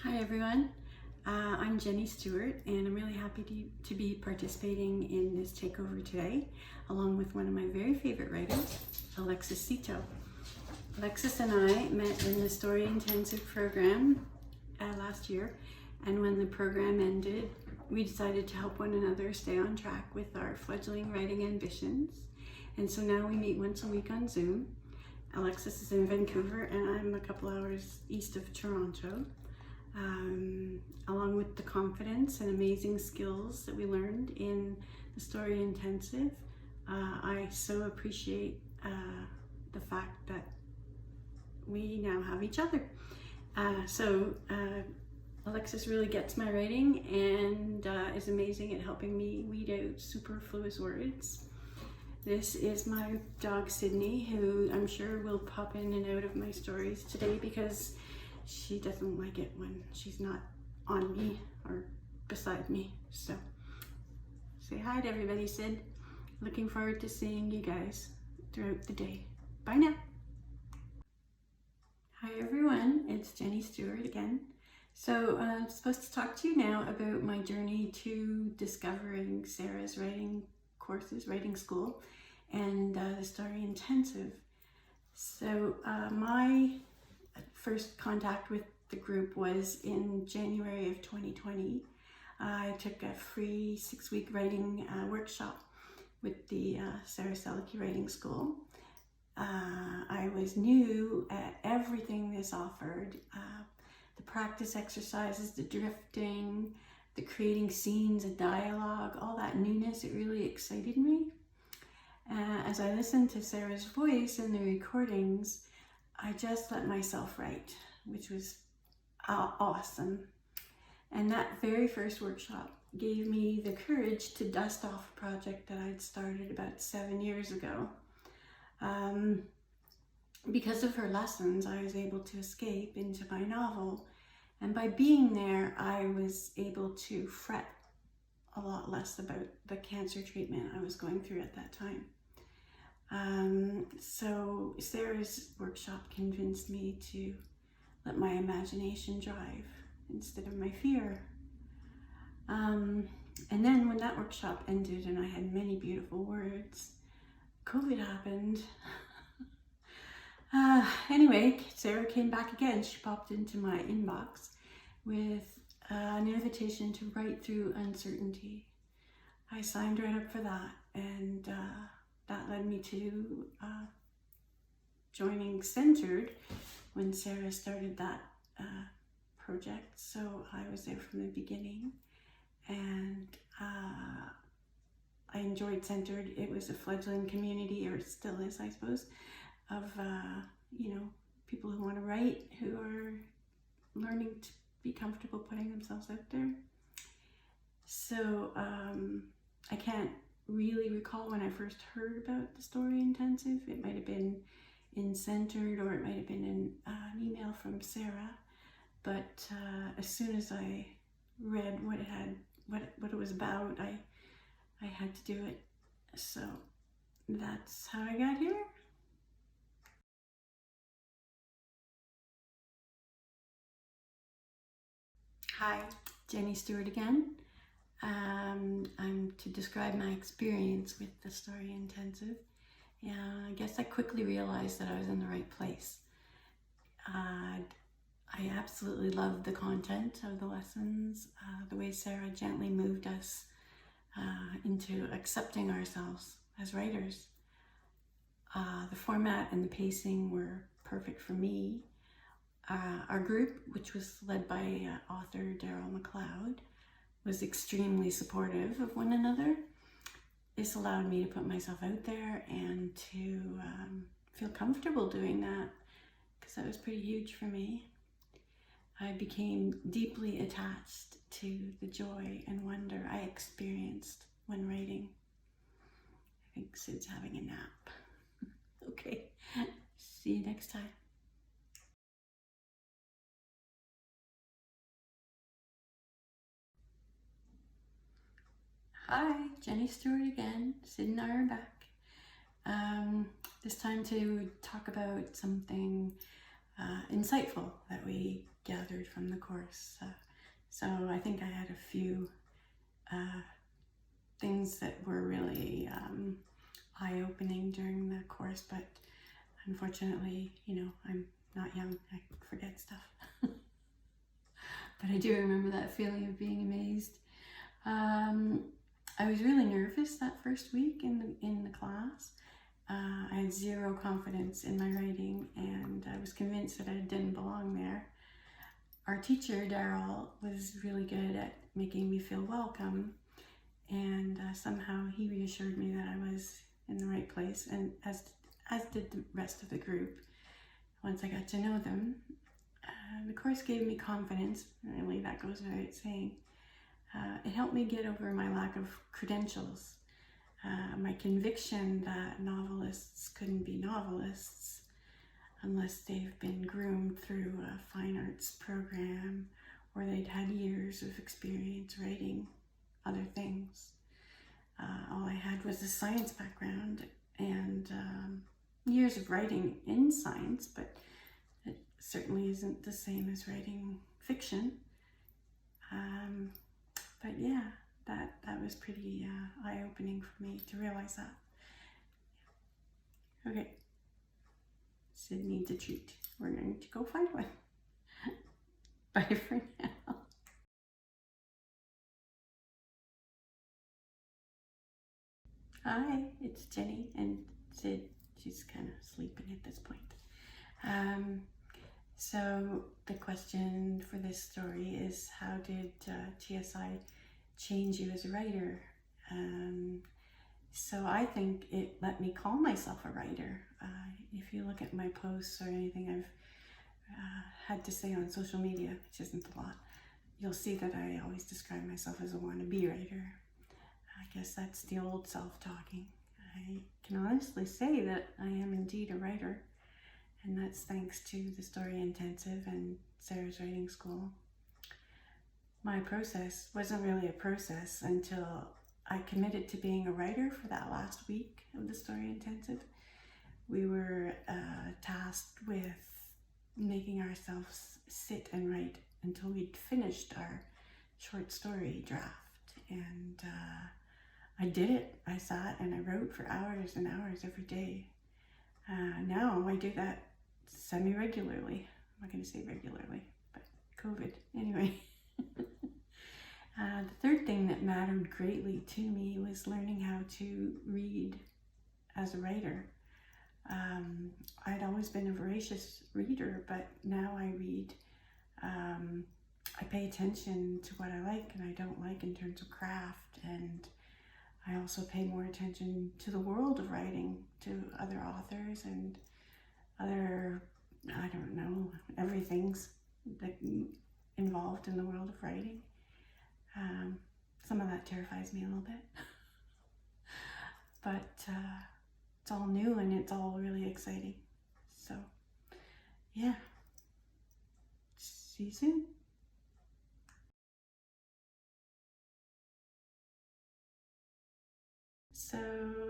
Hi everyone, I'm Jenny Stewart and I'm really happy to be participating in this takeover today along with one of my very favorite writers, Alexis Cito. Alexis and I met in the Story Intensive program last year, and when the program ended we decided to help one another stay on track with our fledgling writing ambitions, and so now we meet once a week on Zoom. Alexis is in Vancouver and I'm a couple hours east of Toronto. Along with the confidence and amazing skills that we learned in the Story Intensive, I so appreciate the fact that we now have each other. Alexis really gets my writing and is amazing at helping me weed out superfluous words. This is my dog Sydney, who I'm sure will pop in and out of my stories today because she doesn't like it when she's not on me or beside me. So say hi to everybody, Sid. Looking forward to seeing you guys throughout the day. Bye now. Hi everyone, it's Jenny Stewart again. So I'm supposed to talk to you now about my journey to discovering Sarah's writing courses, writing school, and the Story Intensive. So my first contact with the group was in January of 2020. I took a free 6-week writing workshop with the Sarah Selecky Writing School. I was new at everything this offered. The practice exercises, the drifting, the creating scenes and dialogue, all that newness, it really excited me. As I listened to Sarah's voice in the recordings, I just let myself write, which was awesome. And that very first workshop gave me the courage to dust off a project that I'd started about 7 years ago. Because of her lessons, I was able to escape into my novel. And by being there, I was able to fret a lot less about the cancer treatment I was going through at that time. So Sarah's workshop convinced me to let my imagination drive instead of my fear. And then when that workshop ended and I had many beautiful words, COVID happened. Anyway, Sarah came back again. She popped into my inbox with an invitation to write through uncertainty. I signed right up for that, and that led me to joining Centered when Sarah started that project. So I was there from the beginning, and I enjoyed Centered. It was a fledgling community, or it still is, I suppose, of people who want to write, who are learning to be comfortable putting themselves out there. So I can't really recall when I first heard about the Story Intensive. It might have been in Centered, or it might have been in an email from Sarah. But as soon as I read what it was about, I had to do it. So that's how I got here. Hi, Jenny Stewart again. I'm to describe my experience with the Story Intensive. I guess I quickly realized that I was in the right place. I absolutely loved the content of the lessons, the way Sarah gently moved us into accepting ourselves as writers. The format and the pacing were perfect for me. Our group, which was led by author Daryl McLeod, was extremely supportive of one another. This allowed me to put myself out there and to feel comfortable doing that, because that was pretty huge for me. I became deeply attached to the joy and wonder I experienced when writing. I think Sid's having a nap. Okay, see you next time. Hi, Jenny Stewart again. Sid and I are back. This time to talk about something insightful that we gathered from the course. So I think I had a few things that were really eye-opening during the course, but unfortunately, I'm not young, I forget stuff. But I do remember that feeling of being amazed. I was really nervous that first week in the class. I had zero confidence in my writing, and I was convinced that I didn't belong there. Our teacher, Daryl, was really good at making me feel welcome, and somehow he reassured me that I was in the right place, and as did the rest of the group. Once I got to know them, the course gave me confidence. Really, that goes without saying. It helped me get over my lack of credentials, my conviction that novelists couldn't be novelists unless they've been groomed through a fine arts program or they'd had years of experience writing other things. All I had was a science background and years of writing in science, but it certainly isn't the same as writing fiction. But yeah, that was pretty eye-opening for me to realize that. Okay, Sid needs a treat. We're going to go find one. Bye for now. Hi, it's Jenny, and Sid, she's kind of sleeping at this point. So the question for this story is, how did TSI change you as a writer? So I think it let me call myself a writer. If you look at my posts or anything I've had to say on social media, which isn't a lot, you'll see that I always describe myself as a wannabe writer. I guess that's the old self talking. I can honestly say that I am indeed a writer, and that's thanks to the Story Intensive and Sarah's Writing School. My process wasn't really a process until I committed to being a writer for that last week of the Story Intensive. We were tasked with making ourselves sit and write until we'd finished our short story draft, and I did it. I sat and I wrote for hours and hours every day. Now I do that semi-regularly. I'm not going to say regularly, but COVID. Anyway. The third thing that mattered greatly to me was learning how to read as a writer. I'd always been a voracious reader, but now I read. I pay attention to what I like and I don't like in terms of craft, and I also pay more attention to the world of writing, to other authors and other, I don't know, everything's that involved in the world of writing. Some of that terrifies me a little bit, but it's all new and it's all really exciting. So yeah, see you soon. So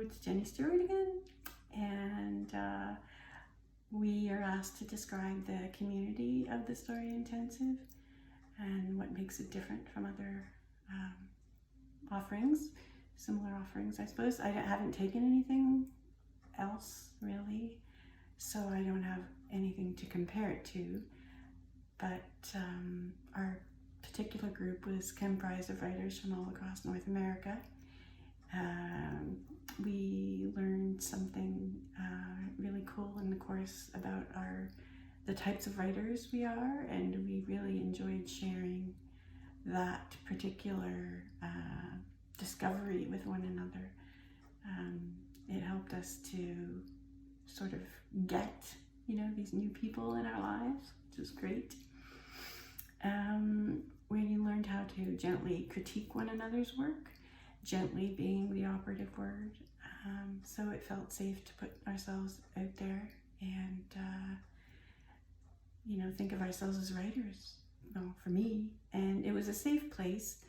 it's Jenny Stewart again, and we are asked to describe the community of the Story Intensive and what makes it different from other offerings, similar offerings, I suppose. I haven't taken anything else really, so I don't have anything to compare it to, but our particular group was comprised of writers from all across North America. We learned something really cool in the course about the types of writers we are, and we really enjoyed sharing that particular discovery with one another. It helped us to sort of get, these new people in our lives, which is great. We learned how to gently critique one another's work, gently being the operative word. So it felt safe to put ourselves out there and, think of ourselves as writers, for me. And it was a safe place.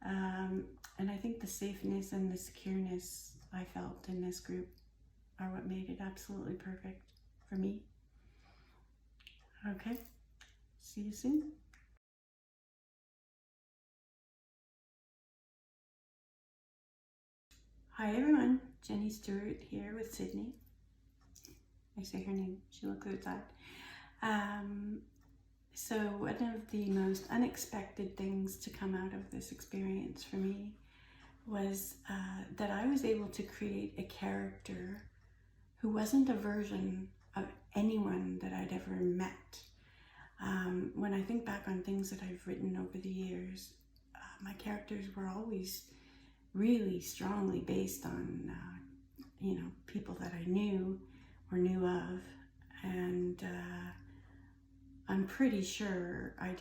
And I think the safeness and the secureness I felt in this group are what made it absolutely perfect for me. Okay, see you soon. Hi everyone, Jenny Stewart here with Sydney. I say her name, she looks outside. So one of the most unexpected things to come out of this experience for me was that I was able to create a character who wasn't a version of anyone that I'd ever met. When I think back on things that I've written over the years, my characters were always really strongly based on, people that I knew or knew of, and I'm pretty sure I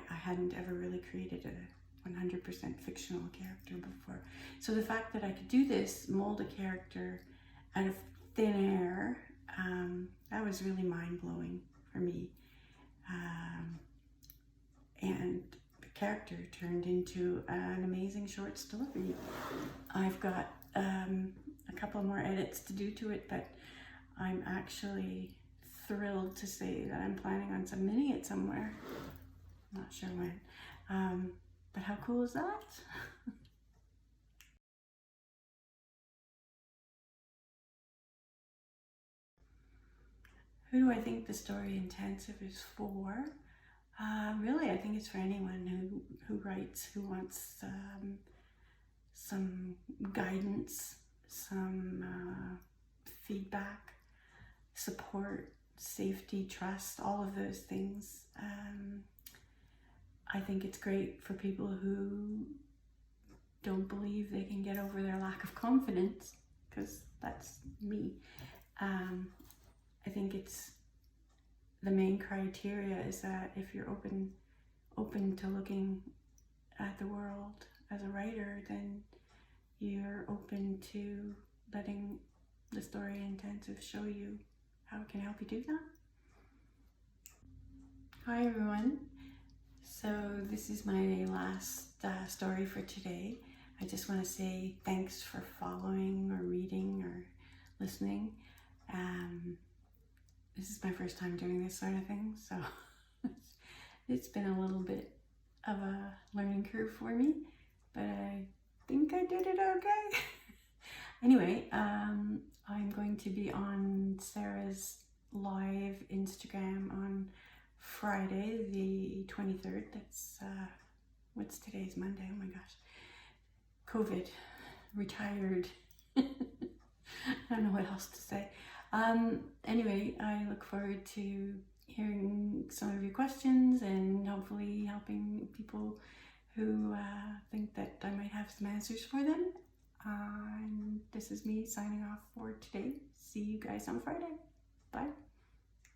hadn't ever really created a 100% fictional character before. So the fact that I could do this, mold a character out of thin air, that was really mind-blowing for me. And the character turned into an amazing short story. I've got a couple more edits to do to it, but I'm actually thrilled to say that I'm planning on submitting it somewhere. Not sure when, but how cool is that? Who do I think the story intensive is for? Really, I think it's for anyone who writes, who wants some guidance, some feedback, support, safety, trust, all of those things. I think it's great for people who don't believe they can get over their lack of confidence, because that's me. I think it's the main criteria is that if you're open to looking at the world as a writer, then you're open to letting the story intensive show you how it can help you do that. Hi everyone. So this is my last story for today. I just want to say thanks for following or reading or listening. This is my first time doing this sort of thing, so it's been a little bit of a learning curve for me, but I think I did it okay. Anyway, I'm going to be on Sarah's live Instagram on Friday the 23rd. That's what's today's Monday? Oh my gosh, COVID, retired. I don't know what else to say. Anyway, I look forward to hearing some of your questions and hopefully helping people who think that I might have some answers for them. And this is me signing off for today. See you guys on Friday. Bye.